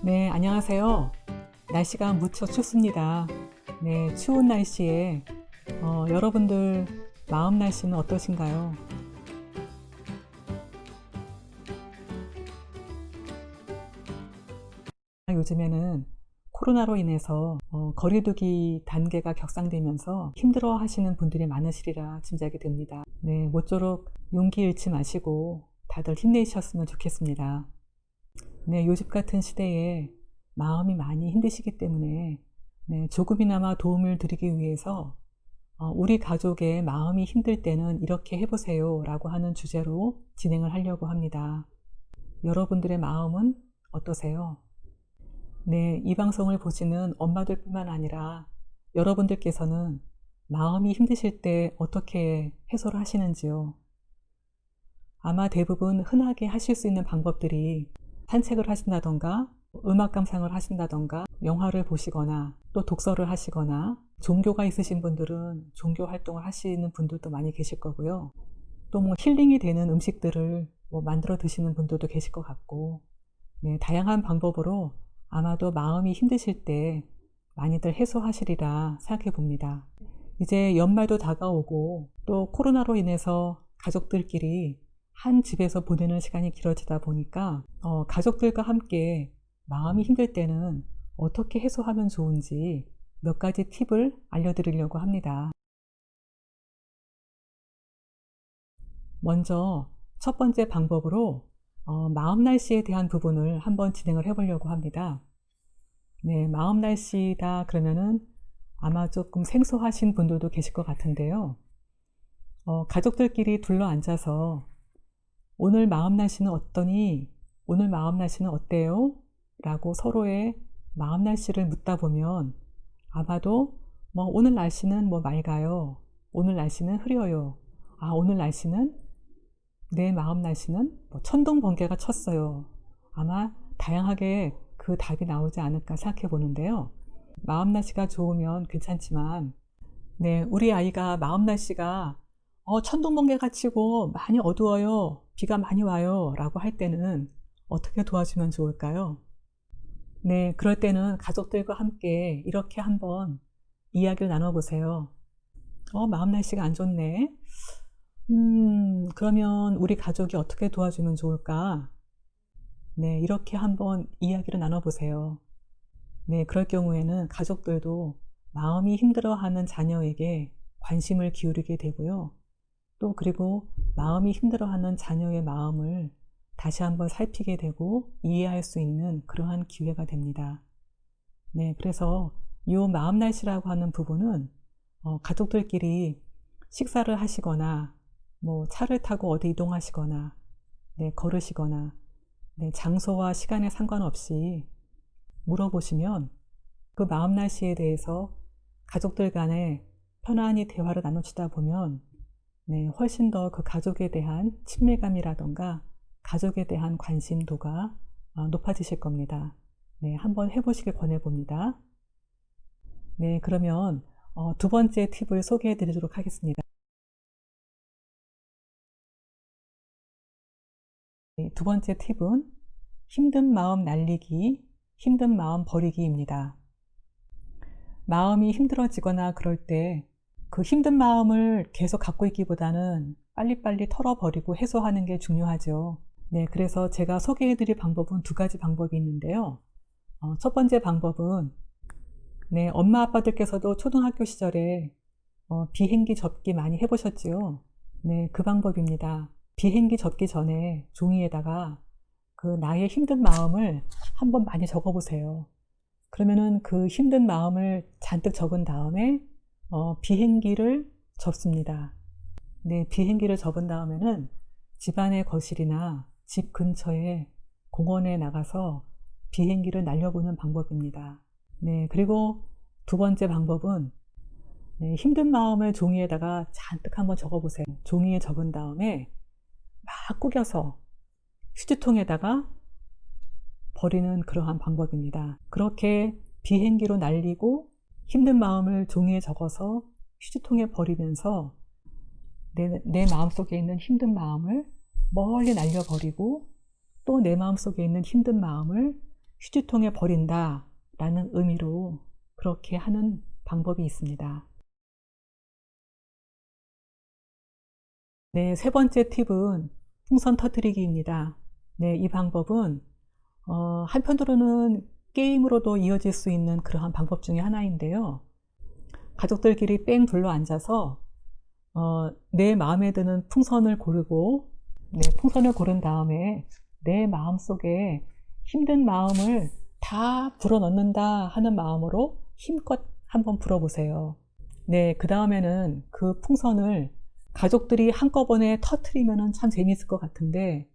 네, 안녕하세요. 날씨가 무척 춥습니다. 네, 추운 날씨에 여러분들 마음 날씨는 어떠신가요? 요즘에는 코로나로 인해서 거리두기 단계가 격상되면서 힘들어 하시는 분들이 많으시리라 짐작이 됩니다. 네, 모쪼록 용기 잃지 마시고 다들 힘내셨으면 좋겠습니다. 네, 요즘 같은 시대에 마음이 많이 힘드시기 때문에 네, 조금이나마 도움을 드리기 위해서 우리 가족의 마음이 힘들 때는 이렇게 해보세요 라고 하는 주제로 진행을 하려고 합니다. 여러분들의 마음은 어떠세요? 네, 이 방송을 보시는 엄마들 뿐만 아니라 여러분들께서는 마음이 힘드실 때 어떻게 해소를 하시는지요? 아마 대부분 흔하게 하실 수 있는 방법들이 산책을 하신다던가 음악 감상을 하신다던가 영화를 보시거나 또 독서를 하시거나 종교가 있으신 분들은 종교 활동을 하시는 분들도 많이 계실 거고요. 또 뭐 힐링이 되는 음식들을 만들어 드시는 분들도 계실 것 같고 네, 다양한 방법으로 아마도 마음이 힘드실 때 많이들 해소하시리라 생각해 봅니다. 이제 연말도 다가오고 또 코로나로 인해서 가족들끼리 한 집에서 보내는 시간이 길어지다 보니까 가족들과 함께 마음이 힘들 때는 어떻게 해소하면 좋은지 몇 가지 팁을 알려드리려고 합니다. 먼저 첫 번째 방법으로 마음 날씨에 대한 부분을 한번 진행을 해보려고 합니다. 네, 마음 날씨다 그러면은 아마 조금 생소하신 분들도 계실 것 같은데요. 가족들끼리 둘러 앉아서 오늘 마음 날씨는 어떠니? 오늘 마음 날씨는 어때요? 라고 서로의 마음 날씨를 묻다 보면 아마도 오늘 날씨는 맑아요. 오늘 날씨는 흐려요. 아, 오늘 날씨는 내 마음 날씨는 천둥 번개가 쳤어요. 아마 다양하게 그 답이 나오지 않을까 생각해 보는데요. 마음 날씨가 좋으면 괜찮지만 네, 우리 아이가 마음 날씨가 천둥 번개가 치고 많이 어두워요. 비가 많이 와요. 라고 할 때는 어떻게 도와주면 좋을까요? 네, 그럴 때는 가족들과 함께 이렇게 한번 이야기를 나눠보세요. 마음 날씨가 안 좋네. 그러면 우리 가족이 어떻게 도와주면 좋을까? 네, 이렇게 한번 이야기를 나눠보세요. 네, 그럴 경우에는 가족들도 마음이 힘들어하는 자녀에게 관심을 기울이게 되고요. 또 그리고 마음이 힘들어하는 자녀의 마음을 다시 한번 살피게 되고 이해할 수 있는 그러한 기회가 됩니다. 네, 그래서 이 마음 날씨라고 하는 부분은 가족들끼리 식사를 하시거나 차를 타고 어디 이동하시거나 네, 걸으시거나 네, 장소와 시간에 상관없이 물어보시면 그 마음 날씨에 대해서 가족들 간에 편안히 대화를 나누시다 보면 네, 훨씬 더 그 가족에 대한 친밀감이라던가 가족에 대한 관심도가 높아지실 겁니다. 네, 한번 해보시길 권해봅니다. 네, 그러면 두 번째 팁을 소개해 드리도록 하겠습니다. 네, 두 번째 팁은 힘든 마음 날리기, 힘든 마음 버리기입니다. 마음이 힘들어지거나 그럴 때 그 힘든 마음을 계속 갖고 있기보다는 빨리빨리 털어버리고 해소하는 게 중요하죠. 네, 그래서 제가 소개해드릴 방법은 두 가지 방법이 있는데요. 첫 번째 방법은 네, 엄마 아빠들께서도 초등학교 시절에 비행기 접기 많이 해보셨지요? 네, 그 방법입니다. 비행기 접기 전에 종이에다가 그 나의 힘든 마음을 한번 많이 적어보세요. 그러면은 그 힘든 마음을 잔뜩 적은 다음에 비행기를 접습니다. 네, 비행기를 접은 다음에는 집안의 거실이나 집 근처에 공원에 나가서 비행기를 날려보는 방법입니다. 네, 그리고 두 번째 방법은 네, 힘든 마음을 종이에다가 잔뜩 한번 적어보세요. 종이에 적은 다음에 막 구겨서 휴지통에다가 버리는 그러한 방법입니다. 그렇게 비행기로 날리고 힘든 마음을 종이에 적어서 휴지통에 버리면서 내 마음속에 있는 힘든 마음을 멀리 날려버리고 또 내 마음속에 있는 힘든 마음을 휴지통에 버린다 라는 의미로 그렇게 하는 방법이 있습니다. 네, 세 번째 팁은 풍선 터뜨리기입니다. 네, 이 방법은 한편으로는 게임으로도 이어질 수 있는 그러한 방법 중에 하나인데요. 가족들끼리 뺑 둘러 앉아서 내 마음에 드는 풍선을 고르고, 네, 풍선을 고른 다음에 내 마음속에 힘든 마음을 다 불어넣는다 하는 마음으로 힘껏 한번 불어보세요. 네, 그 다음에는 그 풍선을 가족들이 한꺼번에 터트리면 참 재미있을 것 같은데,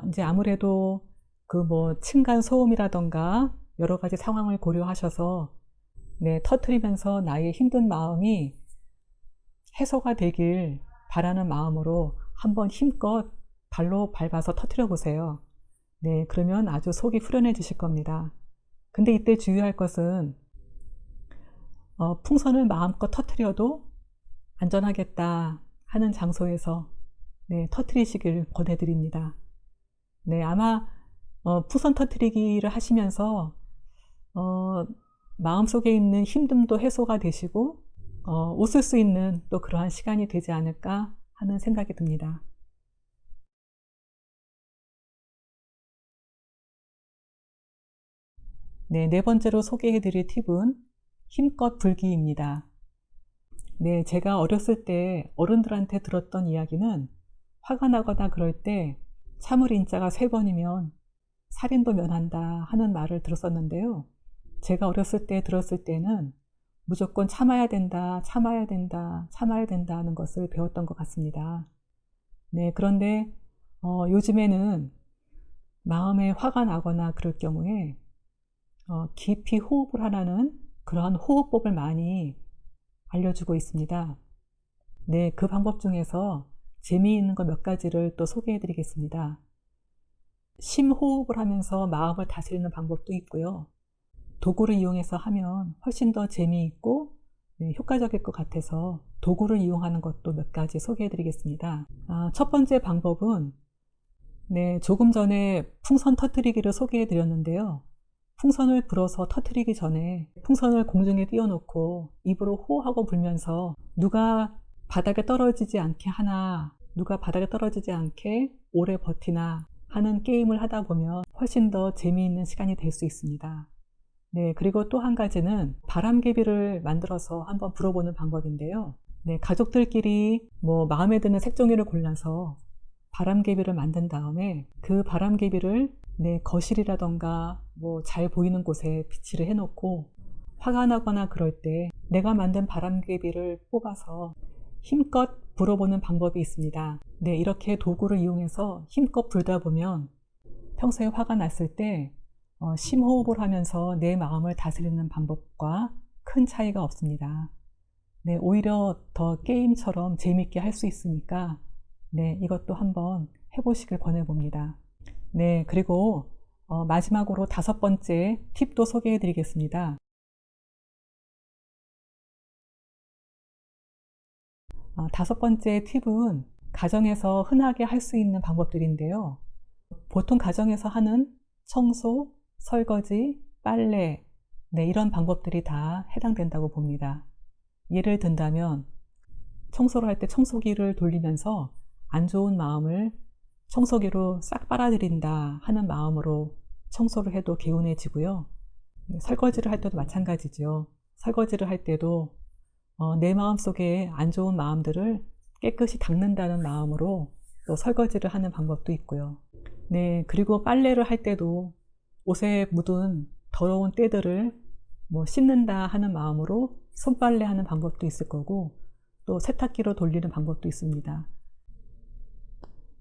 이제 아무래도 그 뭐 층간 소음이라던가 여러 가지 상황을 고려하셔서 네, 터트리면서 나의 힘든 마음이 해소가 되길 바라는 마음으로 한번 힘껏 발로 밟아서 터트려 보세요. 네, 그러면 아주 속이 후련해지실 겁니다. 근데 이때 주의할 것은 풍선을 마음껏 터트려도 안전하겠다 하는 장소에서 네, 터트리시길 권해드립니다. 네, 아마 풍선 터트리기를 하시면서 마음속에 있는 힘듦도 해소가 되시고 웃을 수 있는 또 그러한 시간이 되지 않을까 하는 생각이 듭니다. 네, 네 번째로 소개해드릴 팁은 힘껏 불기입니다. 네, 제가 어렸을 때 어른들한테 들었던 이야기는 화가 나거나 그럴 때 참을 인자가 3번이면 살인도 면한다 하는 말을 들었었는데요. 제가 어렸을 때 들었을 때는 무조건 참아야 된다, 참아야 된다, 참아야 된다 하는 것을 배웠던 것 같습니다. 네, 그런데 요즘에는 마음에 화가 나거나 그럴 경우에 깊이 호흡을 하라는 그러한 호흡법을 많이 알려주고 있습니다. 네, 그 방법 중에서 재미있는 거 몇 가지를 또 소개해 드리겠습니다. 심호흡을 하면서 마음을 다스리는 방법도 있고요. 도구를 이용해서 하면 훨씬 더 재미있고 네, 효과적일 것 같아서 도구를 이용하는 것도 몇 가지 소개해 드리겠습니다. 첫 번째 방법은 네, 조금 전에 풍선 터뜨리기를 소개해 드렸는데요. 풍선을 불어서 터뜨리기 전에 풍선을 공중에 띄워놓고 입으로 호하고 불면서 누가 바닥에 떨어지지 않게 하나, 누가 바닥에 떨어지지 않게 오래 버티나 하는 게임을 하다 보면 훨씬 더 재미있는 시간이 될 수 있습니다. 네, 그리고 또 한 가지는 바람개비를 만들어서 한번 불어보는 방법인데요. 네, 가족들끼리 뭐 마음에 드는 색종이를 골라서 바람개비를 만든 다음에 그 바람개비를 네, 거실이라던가 뭐 잘 보이는 곳에 비치를 해놓고 화가 나거나 그럴 때 내가 만든 바람개비를 뽑아서 힘껏 불어보는 방법이 있습니다. 네, 이렇게 도구를 이용해서 힘껏 불다 보면 평소에 화가 났을 때 심호흡을 하면서 내 마음을 다스리는 방법과 큰 차이가 없습니다. 네, 오히려 더 게임처럼 재밌게 할 수 있으니까 네, 이것도 한번 해보시길 권해봅니다. 네, 그리고 마지막으로 5번째 팁도 소개해 드리겠습니다. 다섯 번째 팁은 가정에서 흔하게 할 수 있는 방법들인데요. 보통 가정에서 하는 청소, 설거지, 빨래, 네, 이런 방법들이 다 해당된다고 봅니다. 예를 든다면 청소를 할 때 청소기를 돌리면서 안 좋은 마음을 청소기로 싹 빨아들인다 하는 마음으로 청소를 해도 개운해지고요. 설거지를 할 때도 마찬가지죠. 설거지를 할 때도 내 마음속에 안 좋은 마음들을 깨끗이 닦는다는 마음으로 또 설거지를 하는 방법도 있고요. 네, 그리고 빨래를 할 때도 옷에 묻은 더러운 때들을 뭐 씻는다 하는 마음으로 손빨래 하는 방법도 있을 거고 또 세탁기로 돌리는 방법도 있습니다.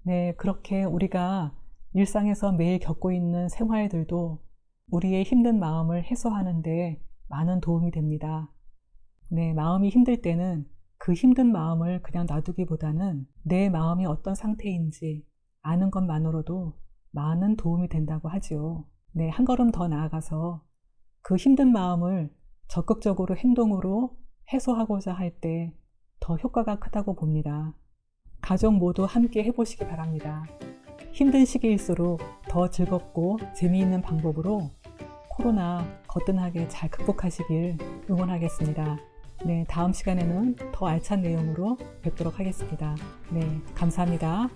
네, 그렇게 우리가 일상에서 매일 겪고 있는 생활들도 우리의 힘든 마음을 해소하는데 많은 도움이 됩니다. 네, 마음이 힘들 때는 그 힘든 마음을 그냥 놔두기보다는 내 마음이 어떤 상태인지 아는 것만으로도 많은 도움이 된다고 하지요. 네, 한 걸음 더 나아가서 그 힘든 마음을 적극적으로 행동으로 해소하고자 할 때 더 효과가 크다고 봅니다. 가족 모두 함께 해보시기 바랍니다. 힘든 시기일수록 더 즐겁고 재미있는 방법으로 코로나 거뜬하게 잘 극복하시길 응원하겠습니다. 네, 다음 시간에는 더 알찬 내용으로 뵙도록 하겠습니다. 네, 감사합니다.